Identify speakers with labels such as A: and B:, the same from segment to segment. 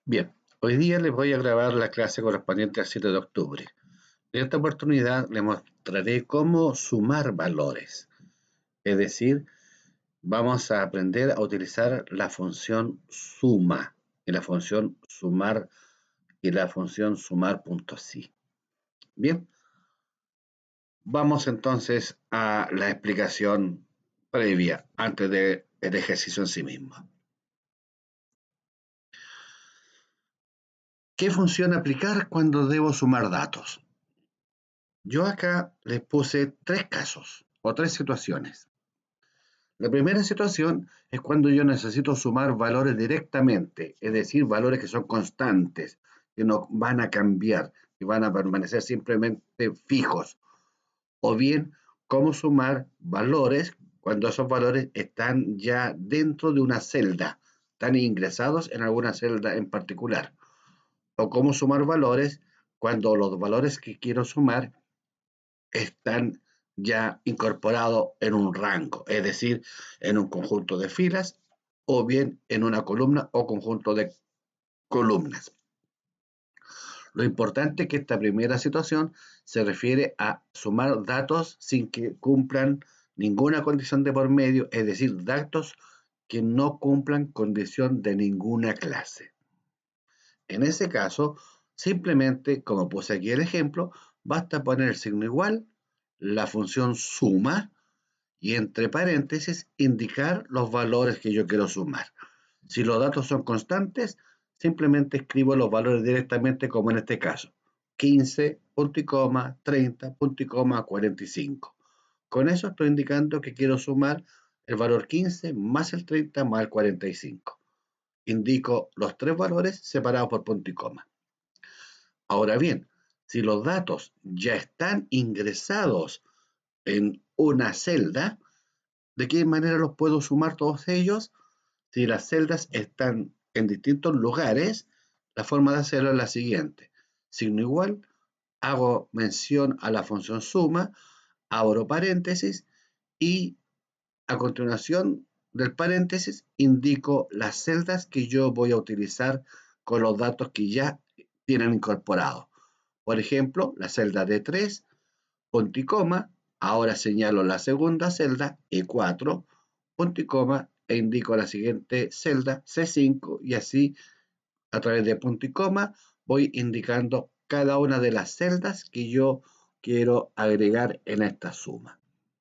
A: Bien, hoy día les voy a grabar la clase correspondiente al 7 de octubre. En esta oportunidad les mostraré cómo sumar valores. Es decir, vamos a aprender a utilizar la función suma y la función sumar sumar.si. Bien, vamos entonces a la explicación previa antes del ejercicio en sí mismo. ¿Qué función aplicar cuando debo sumar datos? Yo acá les puse tres casos o tres situaciones. La primera situación es cuando yo necesito sumar valores directamente, es decir, valores que son constantes, que no van a cambiar, que van a permanecer simplemente fijos. O bien, cómo sumar valores cuando esos valores están ya dentro de una celda, están ingresados en alguna celda en particular. O cómo sumar valores cuando los valores que quiero sumar están ya incorporados en un rango, es decir, en un conjunto de filas o bien en una columna o conjunto de columnas. Lo importante es que esta primera situación se refiere a sumar datos sin que cumplan ninguna condición de por medio, es decir, datos que no cumplan condición de ninguna clase. En ese caso, simplemente, como puse aquí el ejemplo, basta poner el signo igual, la función suma y entre paréntesis indicar los valores que yo quiero sumar. Si los datos son constantes, simplemente escribo los valores directamente como en este caso. 15, punto y coma, 30, punto y coma, 45. Con eso estoy indicando que quiero sumar el valor 15 más el 30 más el 45. Indico los tres valores separados por punto y coma. Ahora bien, si los datos ya están ingresados en una celda, ¿de qué manera los puedo sumar todos ellos? Si las celdas están en distintos lugares, la forma de hacerlo es la siguiente. Signo igual, hago mención a la función suma, abro paréntesis y a continuación del paréntesis indico las celdas que yo voy a utilizar con los datos que ya tienen incorporados. Por ejemplo, la celda D3, punto y coma, ahora señalo la segunda celda, E4, punto y coma, e indico la siguiente celda, C5, y así a través de punto y coma voy indicando cada una de las celdas que yo quiero agregar en esta suma.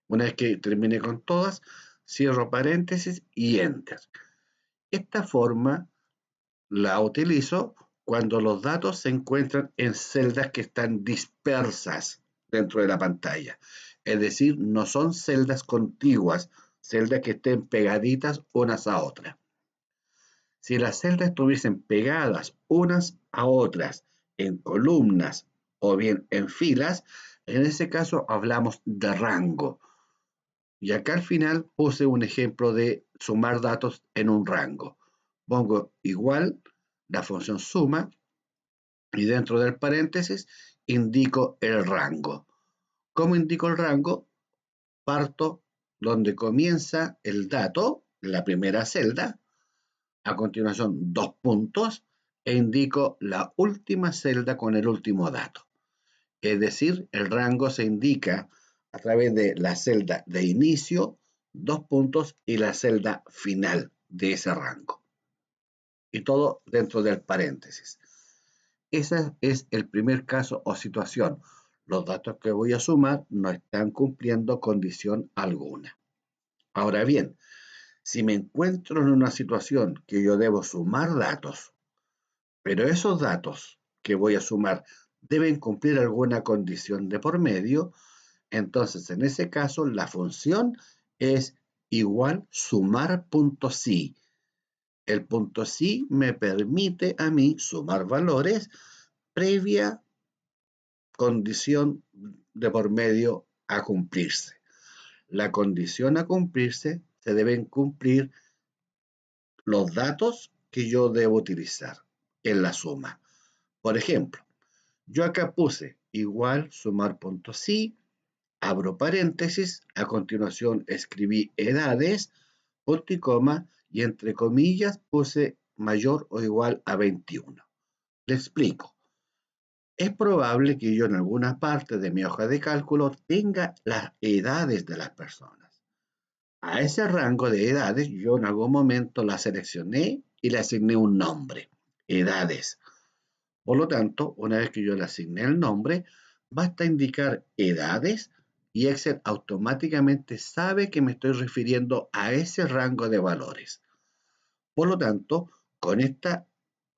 A: Una vez que termine con todas, cierro paréntesis y enter. Esta forma la utilizo cuando los datos se encuentran en celdas que están dispersas dentro de la pantalla. Es decir, no son celdas contiguas, celdas que estén pegaditas unas a otras. Si las celdas estuviesen pegadas unas a otras en columnas o bien en filas, en ese caso hablamos de rango. Y acá al final puse un ejemplo de sumar datos en un rango. Pongo igual la función suma y dentro del paréntesis indico el rango. ¿Cómo indico el rango? Parto donde comienza el dato, la primera celda, a continuación dos puntos e indico la última celda con el último dato. Es decir, el rango se indica a través de la celda de inicio, dos puntos y la celda final de ese rango. Y todo dentro del paréntesis. Ese es el primer caso o situación. Los datos que voy a sumar no están cumpliendo condición alguna. Ahora bien, si me encuentro en una situación que yo debo sumar datos, pero esos datos que voy a sumar deben cumplir alguna condición de por medio, entonces en ese caso la función es igual sumar.si. El punto si me permite a mí sumar valores previa condición de por medio a cumplirse. La condición a cumplirse se deben cumplir los datos que yo debo utilizar en la suma. Por ejemplo, yo acá puse igual sumar.si, abro paréntesis, a continuación escribí edades, punto y coma, y entre comillas puse mayor o igual a 21. Le explico. Es probable que yo en alguna parte de mi hoja de cálculo tenga las edades de las personas. A ese rango de edades yo en algún momento la seleccioné y le asigné un nombre, edades. Por lo tanto, una vez que yo le asigné el nombre, basta indicar edades y Excel automáticamente sabe que me estoy refiriendo a ese rango de valores. Por lo tanto, con esta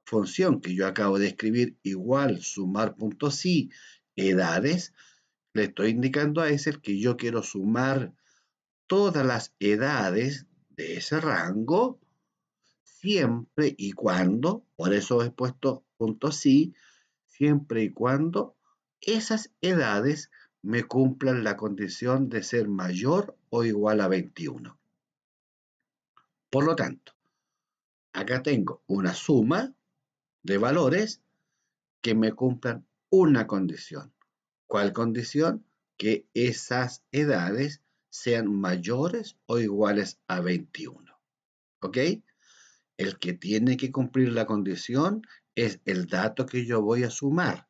A: función que yo acabo de escribir, igual sumar.si edades, le estoy indicando a Excel que yo quiero sumar todas las edades de ese rango siempre y cuando, por eso he puesto .si, siempre y cuando esas edades me cumplan la condición de ser mayor o igual a 21. Por lo tanto, acá tengo una suma de valores que me cumplan una condición. ¿Cuál condición? Que esas edades sean mayores o iguales a 21. ¿Ok? El que tiene que cumplir la condición es el dato que yo voy a sumar.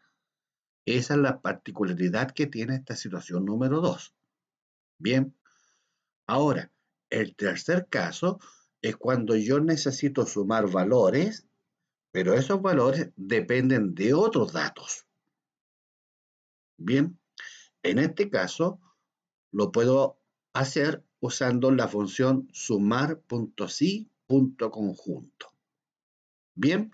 A: Esa es la particularidad que tiene esta situación número 2. Bien, ahora, el tercer caso es cuando yo necesito sumar valores, pero esos valores dependen de otros datos. Bien, en este caso lo puedo hacer usando la función sumar.si.conjunto. Bien,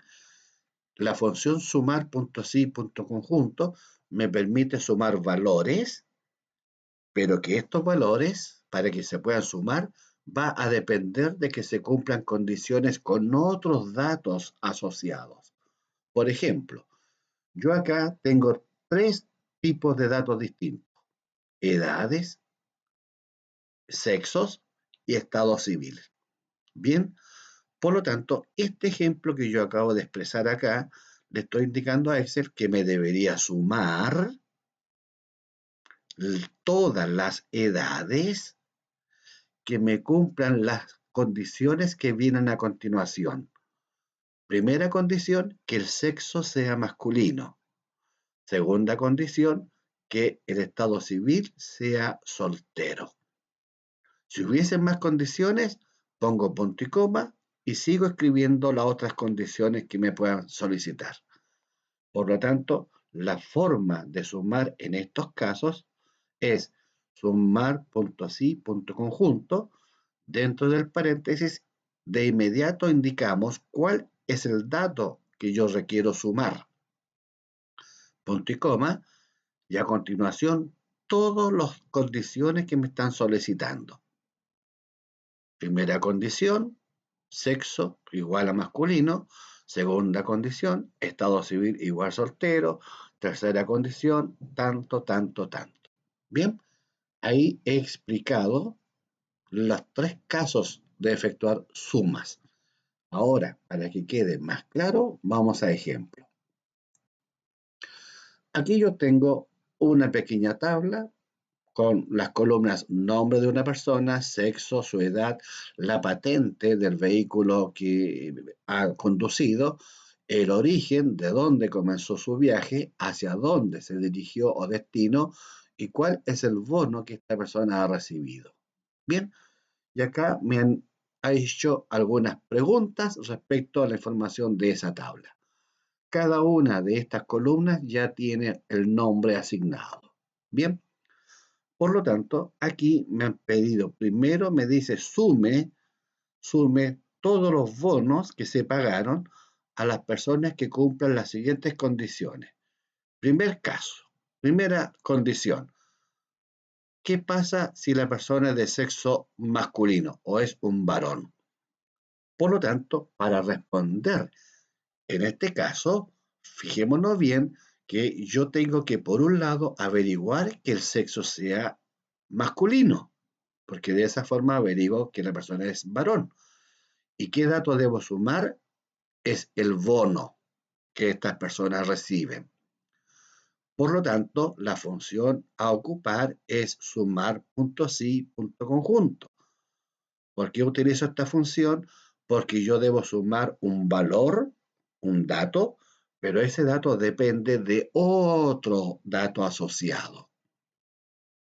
A: la función sumar.si.conjunto me permite sumar valores, pero que estos valores, para que se puedan sumar, va a depender de que se cumplan condiciones con otros datos asociados. Por ejemplo, yo acá tengo 3 tipos de datos distintos: edades, sexos y estado civil. Bien, por lo tanto, este ejemplo que yo acabo de expresar acá, le estoy indicando a Excel que me debería sumar todas las edades que me cumplan las condiciones que vienen a continuación. Primera condición, que el sexo sea masculino. Segunda condición, que el estado civil sea soltero. Si hubiesen más condiciones, pongo punto y coma y sigo escribiendo las otras condiciones que me puedan solicitar. Por lo tanto, la forma de sumar en estos casos es sumar.si.conjunto. Dentro del paréntesis, de inmediato indicamos cuál es el dato que yo requiero sumar. Punto y coma, y a continuación todas las condiciones que me están solicitando. Primera condición, sexo igual a masculino. Segunda condición, estado civil igual soltero. Tercera condición, tanto, tanto, tanto. Bien, ahí he explicado los 3 casos de efectuar sumas. Ahora, para que quede más claro, vamos a ejemplo. Aquí yo tengo una pequeña tabla con las columnas nombre de una persona, sexo, su edad, la patente del vehículo que ha conducido, el origen, de dónde comenzó su viaje, hacia dónde se dirigió o destino y cuál es el bono que esta persona ha recibido. Bien, y acá me han hecho algunas preguntas respecto a la información de esa tabla. Cada una de estas columnas ya tiene el nombre asignado. Bien. Por lo tanto, aquí me han pedido, primero me dice sume todos los bonos que se pagaron a las personas que cumplan las siguientes condiciones. Primer caso, primera condición. ¿Qué pasa si la persona es de sexo masculino o es un varón? Por lo tanto, para responder en este caso, fijémonos bien que yo tengo que, por un lado, averiguar que el sexo sea masculino, porque de esa forma averiguo que la persona es varón. ¿Y qué dato debo sumar? Es el bono que estas personas reciben. Por lo tanto, la función a ocupar es sumar.si.conjunto. ¿Por qué utilizo esta función? porque yo debo sumar un valor, un dato, pero ese dato depende de otro dato asociado.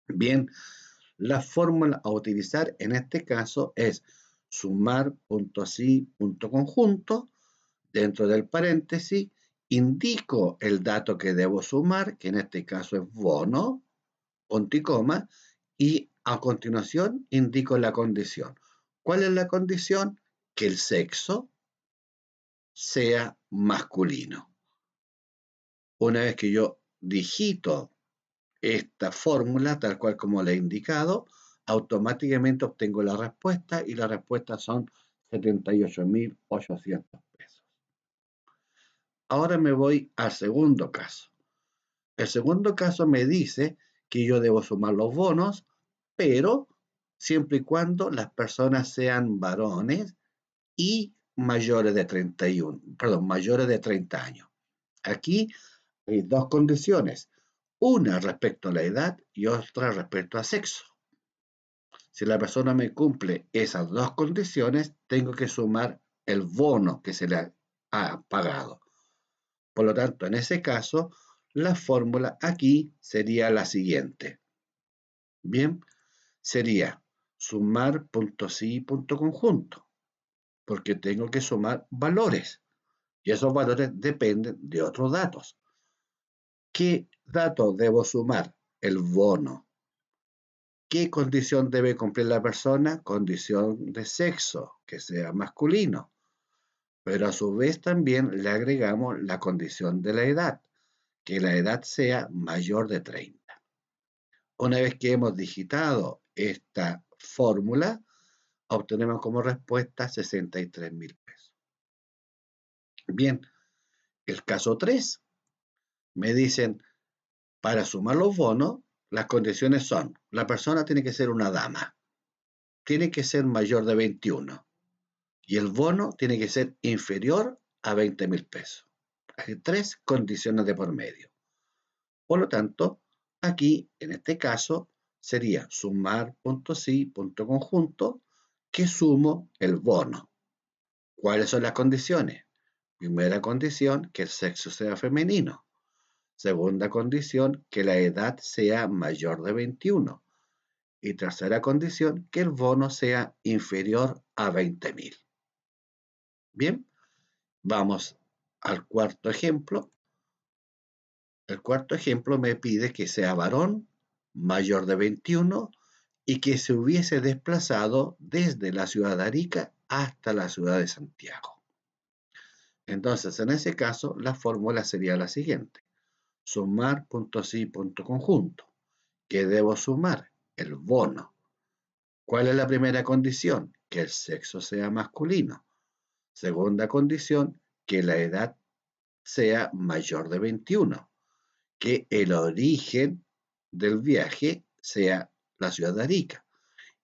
A: Bien, la fórmula a utilizar en este caso es sumar punto así, punto conjunto, dentro del paréntesis, indico el dato que debo sumar, que en este caso es bono, punto y coma, y a continuación indico la condición. ¿Cuál es la condición? Que el sexo sea masculino. Una vez que yo digito esta fórmula, tal cual como la he indicado, automáticamente obtengo la respuesta y la respuesta son 78.800 pesos. Ahora me voy al segundo caso. El segundo caso me dice que yo debo sumar los bonos, pero siempre y cuando las personas sean varones y mayores de 31, perdón, mayores de 30 años. Aquí hay dos condiciones, una respecto a la edad y otra respecto a sexo. Si la persona me cumple esas dos condiciones, tengo que sumar el bono que se le ha pagado. Por lo tanto, en ese caso, la fórmula aquí sería la siguiente. Bien, sería sumar punto sí, punto conjunto, porque tengo que sumar valores y esos valores dependen de otros datos. ¿Qué datos debo sumar? El bono. ¿Qué condición debe cumplir la persona? Condición de sexo, que sea masculino. Pero a su vez también le agregamos la condición de la edad, que la edad sea mayor de 30. Una vez que hemos digitado esta fórmula, obtenemos como respuesta 63.000 pesos. Bien, el caso 3, me dicen, para sumar los bonos, las condiciones son, la persona tiene que ser una dama, tiene que ser mayor de 21 y el bono tiene que ser inferior a 20.000 pesos. Hay tres condiciones de por medio. Por lo tanto, aquí, en este caso, sería sumar punto sí, punto conjunto, que sumo el bono. ¿Cuáles son las condiciones? Primera condición, que el sexo sea femenino. Segunda condición, que la edad sea mayor de 21. Y tercera condición, que el bono sea inferior a 20.000. Bien, vamos al cuarto ejemplo. El cuarto ejemplo me pide que sea varón, mayor de 21 y que se hubiese desplazado desde la ciudad de Arica hasta la ciudad de Santiago. Entonces, en ese caso, la fórmula sería la siguiente. Sumar punto sí, punto conjunto. ¿Qué debo sumar? El bono. ¿Cuál es la primera condición? Que el sexo sea masculino. Segunda condición, que la edad sea mayor de 21. Que el origen del viaje sea la ciudad de Arica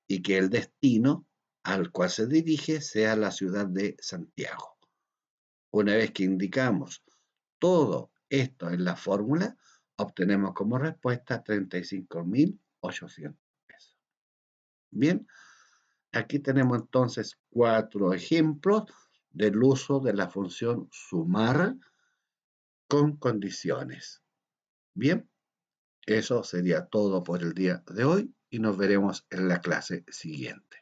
A: y que el destino al cual se dirige sea la ciudad de Santiago. Una vez que indicamos todo esto en la fórmula, obtenemos como respuesta 35.800 pesos. Bien, aquí tenemos entonces 4 ejemplos del uso de la función sumar con condiciones. Bien, eso sería todo por el día de hoy y nos veremos en la clase siguiente.